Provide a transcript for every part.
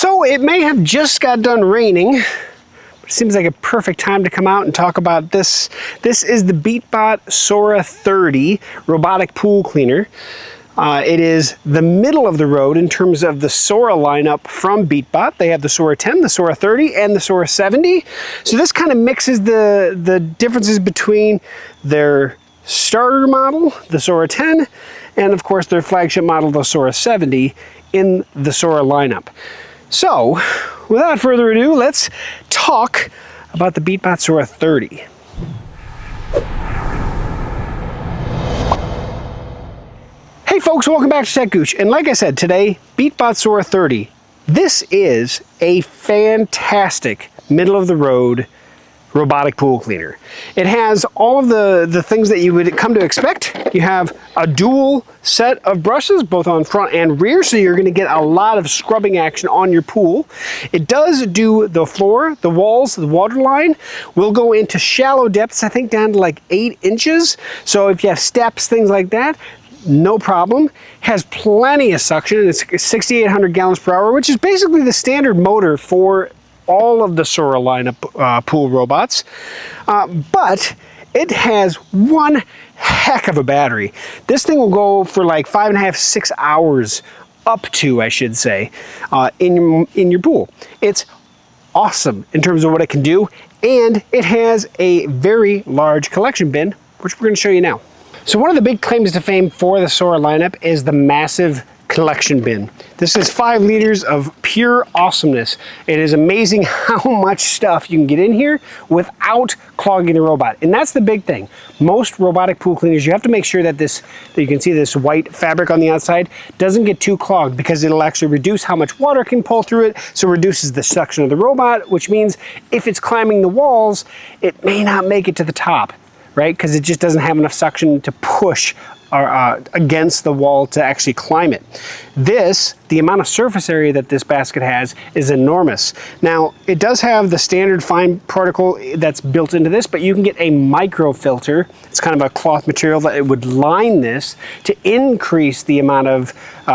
So it may have just got done raining. It seems like a perfect time to come out and talk about this. This is the Beatbot Sora 30 robotic pool cleaner. It is the middle of the road in terms of the Sora lineup from Beatbot. They have the Sora 10, the Sora 30, and the Sora 70. So this kind of mixes the differences between their starter model, the Sora 10, and of course their flagship model, the Sora 70, in the Sora lineup. So, without further ado, let's talk about the Beatbot Sora 30. Hey folks, welcome back to techgooch. And like I said, today, Beatbot Sora 30. This is a fantastic middle-of-the-road robotic pool cleaner. It has all of the things that you would come to expect. You have a dual set of brushes, both on front and rear, so you're going to get a lot of scrubbing action on your pool. It does do the floor, the walls, the water line. Will go into shallow depths, I think down to like 8 inches. So if you have steps, things like that, no problem. Has plenty of suction. It's 6,800 gallons per hour, which is basically the standard motor for all of the Sora lineup pool robots, but it has one heck of a battery. This thing will go for like 5.5, 6 hours, up to, I should say, in your pool. It's awesome in terms of what it can do, and it has a very large collection bin, which we're going to show you now. So one of the big claims to fame for the Sora lineup is the massive collection bin. This is 5 liters of pure awesomeness. It is amazing how much stuff you can get in here without clogging the robot. And that's the big thing. Most robotic pool cleaners, you have to make sure that that you can see this white fabric on the outside doesn't get too clogged, because it'll actually reduce how much water can pull through it. So it reduces the suction of the robot, which means if it's climbing the walls, it may not make it to the top, right? Because it just doesn't have enough suction to push against the wall to actually climb it. The amount of surface area that this basket has is enormous. Now, it does have the standard fine particle that's built into this, but you can get a micro filter. It's kind of a cloth material that it would line this to increase the amount of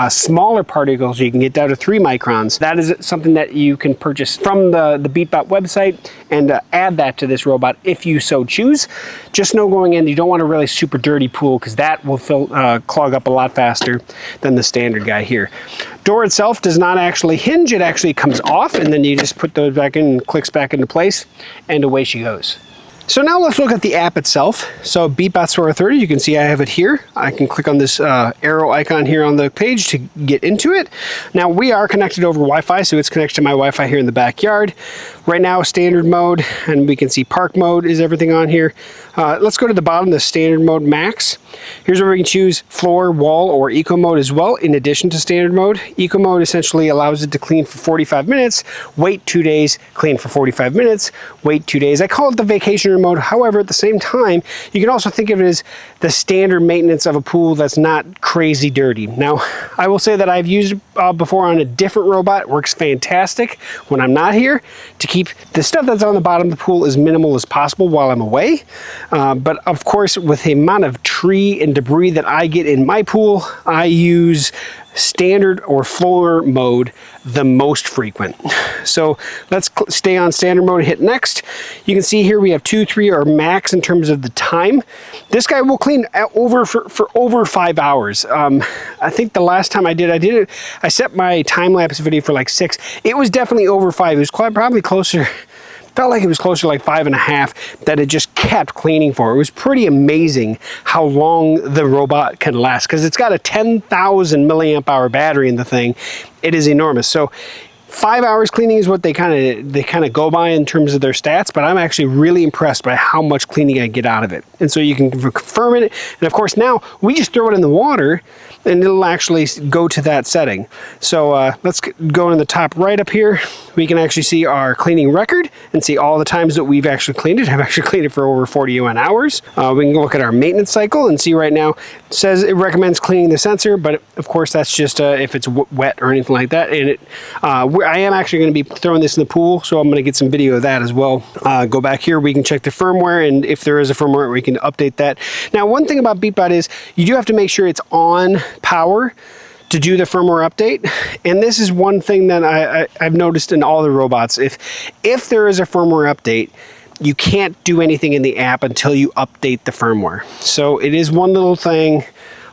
smaller particles. You can get down to 3 microns. That is something that you can purchase from the Beatbot website and add that to this robot if you so choose. Just know going in, you don't want a really super dirty pool, because that will clog up a lot faster than the standard guy here. Door itself does not actually hinge. It actually comes off, and then you just put those back in and clicks back into place, and away she goes. So now let's look at the app itself. So Beatbot Sora 30, you can see I have it here. I can click on this arrow icon here on the page to get into it. Now we are connected over Wi-Fi, so it's connected to my Wi-Fi here in the backyard. Right now, standard mode, and we can see park mode is everything on here. Let's go to the bottom, the standard mode max. Here's where we can choose floor, wall, or eco mode as well, in addition to standard mode. Eco mode essentially allows it to clean for 45 minutes, wait 2 days, clean for 45 minutes, wait 2 days. I call it the vacation room mode. However, at the same time, you can also think of it as the standard maintenance of a pool that's not crazy dirty. Now, I will say that I've used it before on a different robot. It works fantastic when I'm not here, to keep the stuff that's on the bottom of the pool as minimal as possible while I'm away. But of course, with the amount of tree and debris that I get in my pool, I use standard or floor mode the most frequent. So let's stay on standard mode and hit next. You can see here we have 2, 3, or max in terms of the time. This guy will clean for over 5 hours. I think the last time I did it, I set my time-lapse video for like 6. It was definitely over 5. It was probably closer. Felt like it was closer to like 5.5 that it just kept cleaning for. It was pretty amazing how long the robot can last, because it's got a 10,000 milliamp hour battery in the thing. It is enormous. So 5 hours cleaning is what they kind of go by in terms of their stats, but I'm actually really impressed by how much cleaning I get out of it. And so you can confirm it. And of course, now we just throw it in the water and it'll actually go to that setting. So let's go in the top right up here. We can actually see our cleaning record and see all the times that we've actually cleaned it. I've actually cleaned it for over 41 hours. We can look at our maintenance cycle and see right now, it says it recommends cleaning the sensor, but of course that's just if it's wet or anything like that. And I am actually going to be throwing this in the pool, so I'm going to get some video of that as well. Go back here, we can check the firmware, and if there is a firmware, we can update that. Now, one thing about Beatbot is you do have to make sure it's on power to do the firmware update. And this is one thing that I've noticed in all the robots. If there is a firmware update, you can't do anything in the app until you update the firmware. So it is one little thing.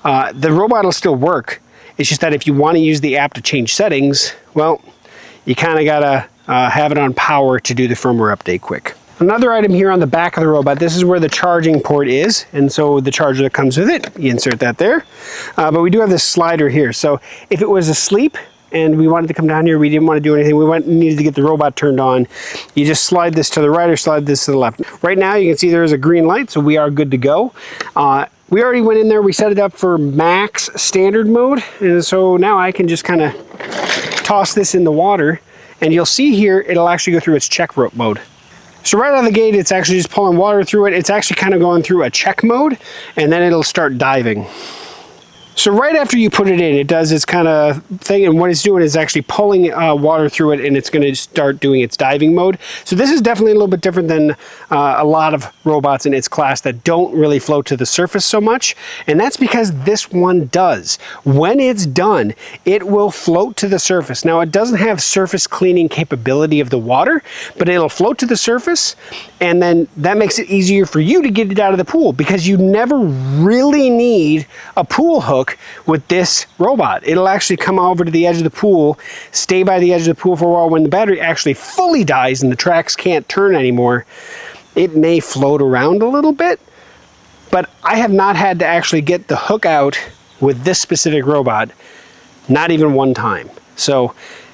The robot will still work. It's just that if you want to use the app to change settings, well, you kind of gotta have it on power to do the firmware update quick. Another item here on the back of the robot, this is where the charging port is, and so the charger that comes with it, you insert that there. But we do have this slider here, so if it was asleep and we wanted to come down here, we didn't want to do anything, we needed to get the robot turned on, you just slide this to the right or slide this to the left. Right now you can see there is a green light, so we are good to go. We already went in there, we set it up for max standard mode, and so now I can just kind of toss this in the water, and you'll see here it'll actually go through its check rope mode. So right out of the gate, it's actually just pulling water through it. It's actually kind of going through a check mode, and then it'll start diving. So right after you put it in, it does its kind of thing, and what it's doing is actually pulling water through it, and it's going to start doing its diving mode. So this is definitely a little bit different than a lot of robots in its class that don't really float to the surface so much, and that's because this one does. When it's done, it will float to the surface. Now, it doesn't have surface cleaning capability of the water, but it'll float to the surface, and then that makes it easier for you to get it out of the pool, because you never really need a pool hook with this robot. It'll actually come over to the edge of the pool, stay by the edge of the pool for a while. When the battery actually fully dies and the tracks can't turn anymore, it may float around a little bit, but I have not had to actually get the hook out with this specific robot, not even one time. So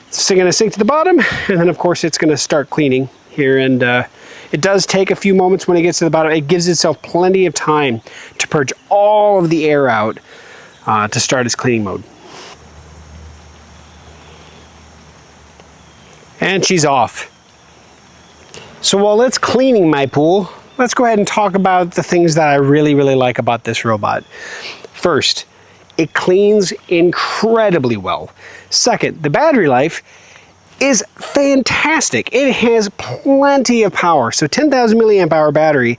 it's going to sink to the bottom, and then of course it's going to start cleaning here, and it does take a few moments when it gets to the bottom. It gives itself plenty of time to purge all of the air out to start its cleaning mode. And she's off. So while it's cleaning my pool, let's go ahead and talk about the things that I really, really like about this robot. First, it cleans incredibly well. Second, the battery life is fantastic. It has plenty of power. So 10,000 milliamp hour battery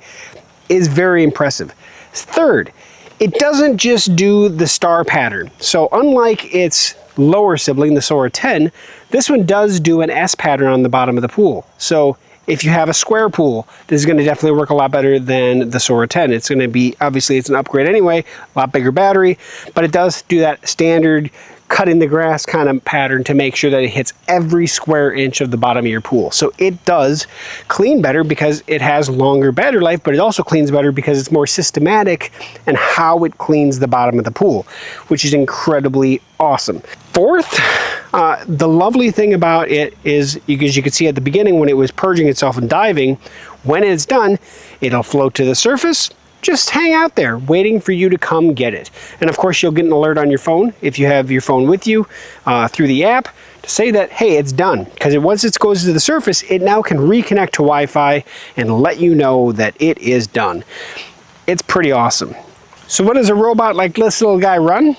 is very impressive. Third, it doesn't just do the star pattern. So unlike its lower sibling, the Sora 10, this one does do an S pattern on the bottom of the pool. So if you have a square pool, this is going to definitely work a lot better than the Sora 10. It's going to be, obviously it's an upgrade anyway, a lot bigger battery, but it does do that standard cut in the grass kind of pattern to make sure that it hits every square inch of the bottom of your pool. So it does clean better because it has longer battery life, but it also cleans better because it's more systematic in how it cleans the bottom of the pool, which is incredibly awesome. Fourth, the lovely thing about it is, because you can see at the beginning when it was purging itself and diving, when it's done, it'll float to the surface, just hang out there waiting for you to come get it. And of course, you'll get an alert on your phone if you have your phone with you through the app to say that, hey, it's done. Because once it goes to the surface, it now can reconnect to Wi-Fi and let you know that it is done. It's pretty awesome. So what does a robot like this little guy run?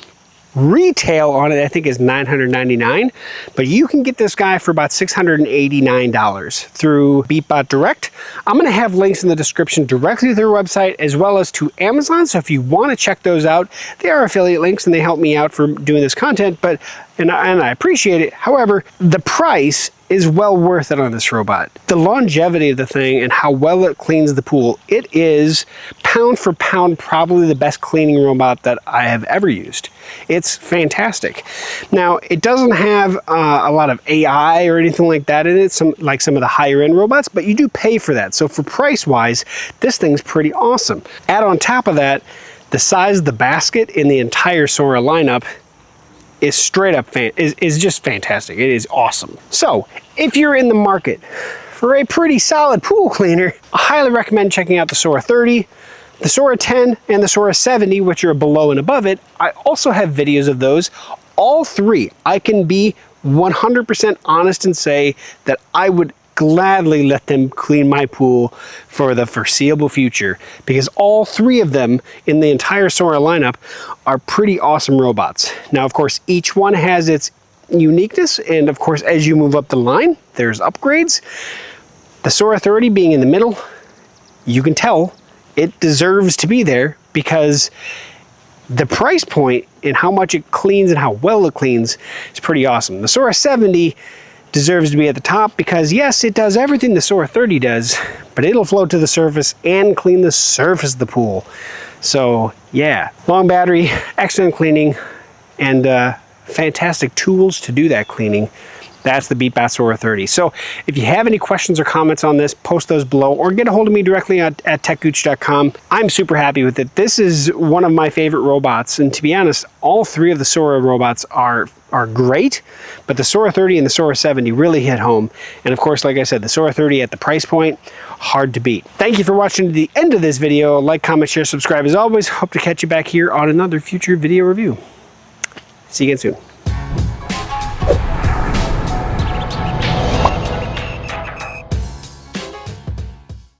Retail on it, I think, is $999, but you can get this guy for about $689 through Beatbot Direct. I'm going to have links in the description directly to their website as well as to Amazon, so if you want to check those out, they are affiliate links and they help me out for doing this content, and I appreciate it. However, the price is well worth it on this robot. The longevity of the thing and how well it cleans the pool, it is pound for pound probably the best cleaning robot that I have ever used. It's fantastic. Now, it doesn't have a lot of AI or anything like that in it, like some of the higher end robots, but you do pay for that. So for price wise, this thing's pretty awesome. Add on top of that, the size of the basket in the entire Sora lineup is straight up is just fantastic. It is awesome. So if you're in the market for a pretty solid pool cleaner, I highly recommend checking out the Sora 30, the Sora 10, and the Sora 70, which are below and above it. I also have videos of those. All three, I can be 100% honest and say that I would gladly let them clean my pool for the foreseeable future, because all three of them in the entire Sora lineup are pretty awesome robots. Now, of course, each one has its uniqueness, and of course, as you move up the line, there's upgrades. The Sora 30 being in the middle, you can tell it deserves to be there because the price point and how much it cleans and how well it cleans is pretty awesome. The Sora 70 deserves to be at the top because yes, it does everything the Sora 30 does, but it'll float to the surface and clean the surface of the pool. So yeah, long battery, excellent cleaning, and fantastic tools to do that cleaning. That's the Beatbot Sora 30. So if you have any questions or comments on this, post those below or get a hold of me directly at techgooch.com. I'm super happy with it. This is one of my favorite robots, and to be honest, all three of the Sora robots are great, but the Sora 30 and the Sora 70 really hit home. And of course, like I said, the Sora 30 at the price point, hard to beat. Thank you for watching to the end of this video. Like, comment, share, subscribe as always. Hope to catch you back here on another future video review. See you again soon.